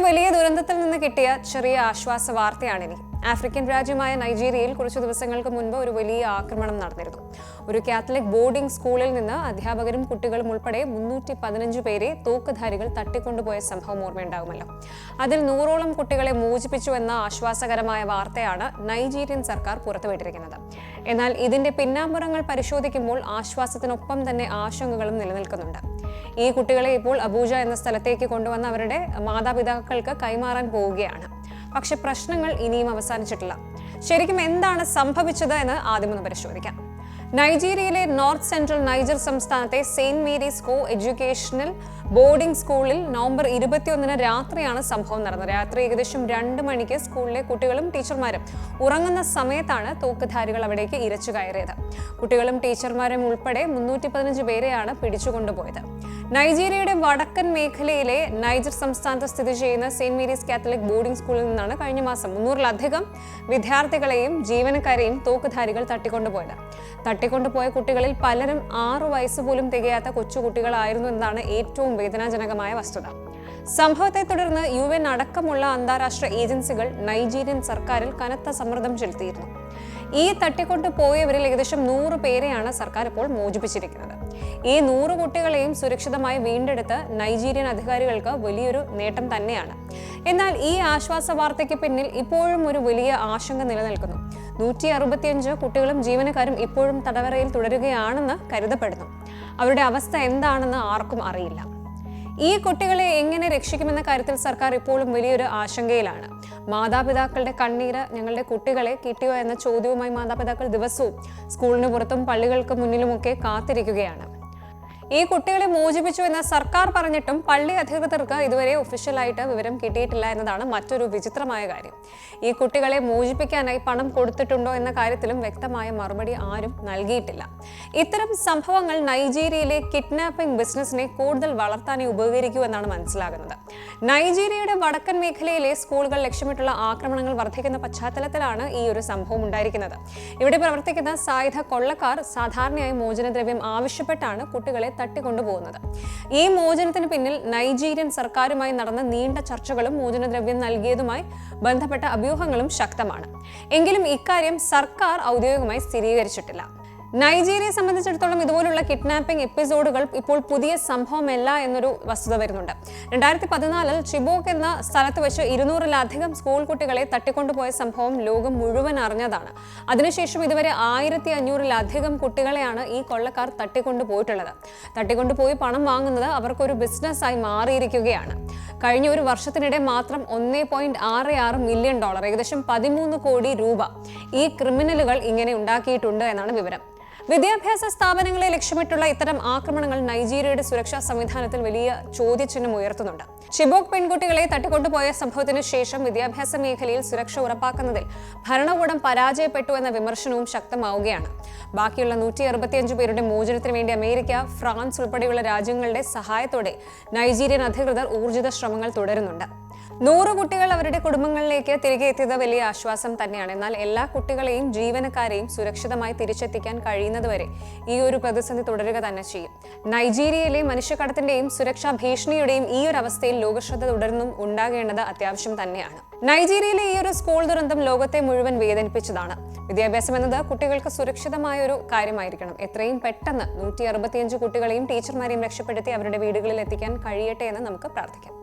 വലിയ ദുരന്തത്തിൽ നിന്ന് കിട്ടിയ ചെറിയ ആശ്വാസ വാർത്തയാണിനി. ആഫ്രിക്കൻ രാജ്യമായ നൈജീരിയയിൽ കുറച്ചു ദിവസങ്ങൾക്ക് മുൻപ് ഒരു വലിയ ആക്രമണം നടന്നിരുന്നു. ഒരു കാത്തലിക് ബോർഡിംഗ് സ്കൂളിൽ നിന്ന് അധ്യാപകരും കുട്ടികളും ഉൾപ്പെടെ 315 പേരെ തോക്കുധാരികൾ തട്ടിക്കൊണ്ടുപോയ സംഭവം ഓർമ്മയുണ്ടാകുമല്ലോ. അതിൽ 100ഓളം കുട്ടികളെ മോചിപ്പിച്ചു എന്ന ആശ്വാസകരമായ വാർത്തയാണ് നൈജീരിയൻ സർക്കാർ പുറത്തുവിട്ടിരിക്കുന്നത്. എന്നാൽ ഇതിന്റെ പിന്നാമ്പുറങ്ങൾ പരിശോധിക്കുമ്പോൾ ആശ്വാസത്തിനൊപ്പം തന്നെ ആശങ്കകളും നിലനിൽക്കുന്നുണ്ട്. ഈ കുട്ടികളെ ഇപ്പോൾ അബൂജ എന്ന സ്ഥലത്തേക്ക് കൊണ്ടുവന്ന് അവരുടെ മാതാപിതാക്കൾക്ക് കൈമാറാൻ പോവുകയാണ്. പക്ഷെ പ്രശ്നങ്ങൾ ഇനിയും അവസാനിച്ചിട്ടില്ല. ശരിക്കും എന്താണ് സംഭവിച്ചത് എന്ന് ആദ്യം ഒന്ന് പരിശോധിക്കാം. നൈജീരിയയിലെ നോർത്ത് സെൻട്രൽ നൈജർ സംസ്ഥാനത്തെ സെയിന്റ് മേരീസ് കോ എഡ്യൂക്കേഷണൽ ബോർഡിംഗ് സ്കൂളിൽ നവംബർ 21 രാത്രിയാണ് സംഭവം നടന്നത്. രാത്രി ഏകദേശം 2 മണിക്ക് സ്കൂളിലെ കുട്ടികളും ടീച്ചർമാരും ഉറങ്ങുന്ന സമയത്താണ് തോക്കുധാരികൾ അവിടേക്ക് ഇരച്ചു കയറിയത്. കുട്ടികളും ടീച്ചർമാരും ഉൾപ്പെടെ 315 പേരെയാണ് പിടിച്ചുകൊണ്ടുപോയത്. നൈജീരിയയുടെ വടക്കൻ മേഖലയിലെ നൈജർ സംസ്ഥാനത്ത് സ്ഥിതി ചെയ്യുന്ന സെയിന്റ് മേരീസ് കാത്തലിക് ബോർഡിംഗ് സ്കൂളിൽ നിന്നാണ് കഴിഞ്ഞ മാസം 300-ലധികം വിദ്യാർത്ഥികളെയും ജീവനക്കാരെയും തോക്കുധാരികൾ തട്ടിക്കൊണ്ടുപോയത്. തട്ടിക്കൊണ്ടുപോയ കുട്ടികളിൽ പലരും 6 വയസ്സ് പോലും തികയാത്ത കൊച്ചുകുട്ടികളായിരുന്നു എന്നതാണ് ഏറ്റവും വേദനാജനകമായ വസ്തുത. സംഭവത്തെ തുടർന്ന് UN അടക്കമുള്ള അന്താരാഷ്ട്ര ഏജൻസികൾ നൈജീരിയൻ സർക്കാരിൽ കനത്ത സമ്മർദ്ദം ചെലുത്തിയിരുന്നു. ഈ തട്ടിക്കൊണ്ടുപോയവരിൽ ഏകദേശം 100 പേരെയാണ് സർക്കാർ ഇപ്പോൾ മോചിപ്പിച്ചിരിക്കുന്നത്. ഈ 100 കുട്ടികളെയും സുരക്ഷിതമായി വീണ്ടെടുത്ത് നൈജീരിയൻ അധികാരികൾക്ക് വലിയൊരു നേട്ടം തന്നെയാണ്. എന്നാൽ ഈ ആശ്വാസ വാർത്തയ്ക്ക് പിന്നിൽ ഇപ്പോഴും ഒരു വലിയ ആശങ്ക നിലനിൽക്കുന്നു. 165 കുട്ടികളും ജീവനക്കാരും ഇപ്പോഴും തടവറയിൽ തുടരുകയാണെന്ന് കരുതപ്പെടുന്നു. അവരുടെ അവസ്ഥ എന്താണെന്ന് ആർക്കും അറിയില്ല. ഈ കുട്ടികളെ എങ്ങനെ രക്ഷിക്കുമെന്ന കാര്യത്തിൽ സർക്കാർ ഇപ്പോഴും വലിയൊരു ആശങ്കയിലാണ്. മാതാപിതാക്കളുടെ കണ്ണീര് ഞങ്ങളുടെ കുട്ടികളെ കിട്ടിയോ എന്ന ചോദ്യവുമായി മാതാപിതാക്കൾ ദിവസവും സ്കൂളിന് പുറത്തും പള്ളികൾക്ക് മുന്നിലുമൊക്കെ കാത്തിരിക്കുകയാണ്. ഈ കുട്ടികളെ മോചിപ്പിച്ചു എന്ന് സർക്കാർ പറഞ്ഞിട്ടും പള്ളി അധികൃതർക്ക് ഇതുവരെ ഒഫീഷ്യലായിട്ട് വിവരം കിട്ടിയിട്ടില്ല എന്നതാണ് മറ്റൊരു വിചിത്രമായ കാര്യം. ഈ കുട്ടികളെ മോചിപ്പിക്കാനായി പണം കൊടുത്തിട്ടുണ്ടോ എന്ന കാര്യത്തിലും വ്യക്തമായ മറുപടി ആരും നൽകിയിട്ടില്ല. ഇത്തരം സംഭവങ്ങൾ നൈജീരിയയിലെ കിഡ്നാപ്പിംഗ് ബിസിനസിനെ കൂടുതൽ വളർത്താനായി ഉപകരിക്കൂ എന്നാണ് മനസ്സിലാകുന്നത്. നൈജീരിയയുടെ വടക്കൻ മേഖലയിലെ സ്കൂളുകൾ ലക്ഷ്യമിട്ടുള്ള ആക്രമണങ്ങൾ വർദ്ധിക്കുന്ന പശ്ചാത്തലത്തിലാണ് ഈ ഒരു സംഭവം ഉണ്ടായിരിക്കുന്നത്. ഇവിടെ പ്രവർത്തിക്കുന്ന സായുധ കൊള്ളക്കാർ സാധാരണയായി മോചനദ്രവ്യം ആവശ്യപ്പെട്ടാണ് കുട്ടികളെ തട്ടിക്കൊണ്ടുപോകുന്നത്. ഈ മോചനത്തിന് പിന്നിൽ നൈജീരിയൻ സർക്കാരുമായി നടന്ന നീണ്ട ചർച്ചകളും മോചനദ്രവ്യം നൽകിയതുമായി ബന്ധപ്പെട്ട അഭ്യൂഹങ്ങളും ശക്തമാണ്. എങ്കിലും ഇക്കാര്യം സർക്കാർ ഔദ്യോഗികമായി സ്ഥിരീകരിച്ചിട്ടില്ല. നൈജീരിയയെ സംബന്ധിച്ചിടത്തോളം ഇതുപോലുള്ള കിഡ്നാപ്പിംഗ് എപ്പിസോഡുകൾ ഇപ്പോൾ പുതിയ സംഭവമല്ല എന്നൊരു വസ്തുത വരുന്നുണ്ട്. 2014 ചിബോക്ക് എന്ന സ്ഥലത്ത് വെച്ച് 200-ലധികം സ്കൂൾ കുട്ടികളെ തട്ടിക്കൊണ്ടുപോയ സംഭവം ലോകം മുഴുവൻ അറിഞ്ഞതാണ്. അതിനുശേഷം ഇതുവരെ 1500-ലധികം കുട്ടികളെയാണ് ഈ കൊള്ളക്കാർ തട്ടിക്കൊണ്ടുപോയിട്ടുള്ളത്. തട്ടിക്കൊണ്ടുപോയി പണം വാങ്ങുന്നത് അവർക്കൊരു ബിസിനസ്സായി മാറിയിരിക്കുകയാണ്. കഴിഞ്ഞ ഒരു വർഷത്തിനിടെ മാത്രം $1.66 മില്യൺ, ഏകദേശം 13 കോടി രൂപ ഈ ക്രിമിനലുകൾ ഇങ്ങനെ ഉണ്ടാക്കിയിട്ടുണ്ട് എന്നാണ് വിവരം. വിദ്യാഭ്യാസ സ്ഥാപനങ്ങളെ ലക്ഷ്യമിട്ടുള്ള ഇത്തരം ആക്രമണങ്ങൾ നൈജീരിയയുടെ സുരക്ഷാ സംവിധാനത്തിൽ വലിയ ചോദ്യചിഹ്നം ഉയർത്തുന്നുണ്ട്. ചിബോക്ക് പെൺകുട്ടികളെ തട്ടിക്കൊണ്ടുപോയ സംഭവത്തിന് ശേഷം വിദ്യാഭ്യാസ മേഖലയിൽ സുരക്ഷ ഉറപ്പാക്കുന്നതിൽ ഭരണകൂടം പരാജയപ്പെട്ടു എന്ന വിമർശനവും ശക്തമാവുകയാണ്. ബാക്കിയുള്ള 165 പേരുടെ മോചനത്തിന് വേണ്ടി അമേരിക്ക, ഫ്രാൻസ് ഉൾപ്പെടെയുള്ള രാജ്യങ്ങളുടെ സഹായത്തോടെ നൈജീരിയൻ അധികൃതർ ഊർജിത ശ്രമങ്ങൾ തുടരുന്നുണ്ട്. 100 കുട്ടികൾ അവരുടെ കുടുംബങ്ങളിലേക്ക് തിരികെ എത്തിയത് വലിയ ആശ്വാസം തന്നെയാണ്. എന്നാൽ എല്ലാ കുട്ടികളെയും ജീവനക്കാരെയും സുരക്ഷിതമായി തിരിച്ചെത്തിക്കാൻ കഴിയുന്നതുവരെ ഈ ഒരു പ്രതിസന്ധി തുടരുക തന്നെ ചെയ്യും. നൈജീരിയയിലെ മനുഷ്യക്കടത്തിന്റെയും സുരക്ഷാ ഭീഷണിയുടെയും ഈ ഒരു അവസ്ഥയിൽ ലോകശ്രദ്ധ തുടർന്നും ഉണ്ടാകേണ്ടത് അത്യാവശ്യം തന്നെയാണ്. നൈജീരിയയിലെ ഈ ഒരു സ്കൂൾ ദുരന്തം ലോകത്തെ മുഴുവൻ വേദനിപ്പിച്ചതാണ്. വിദ്യാഭ്യാസം എന്നത് കുട്ടികൾക്ക് സുരക്ഷിതമായ ഒരു കാര്യമായിരിക്കണം. എത്രയും പെട്ടെന്ന് 165 കുട്ടികളെയും ടീച്ചർമാരെയും രക്ഷപ്പെടുത്തി അവരുടെ വീടുകളിൽ എത്തിക്കാൻ കഴിയട്ടെ എന്ന് നമുക്ക് പ്രാർത്ഥിക്കാം.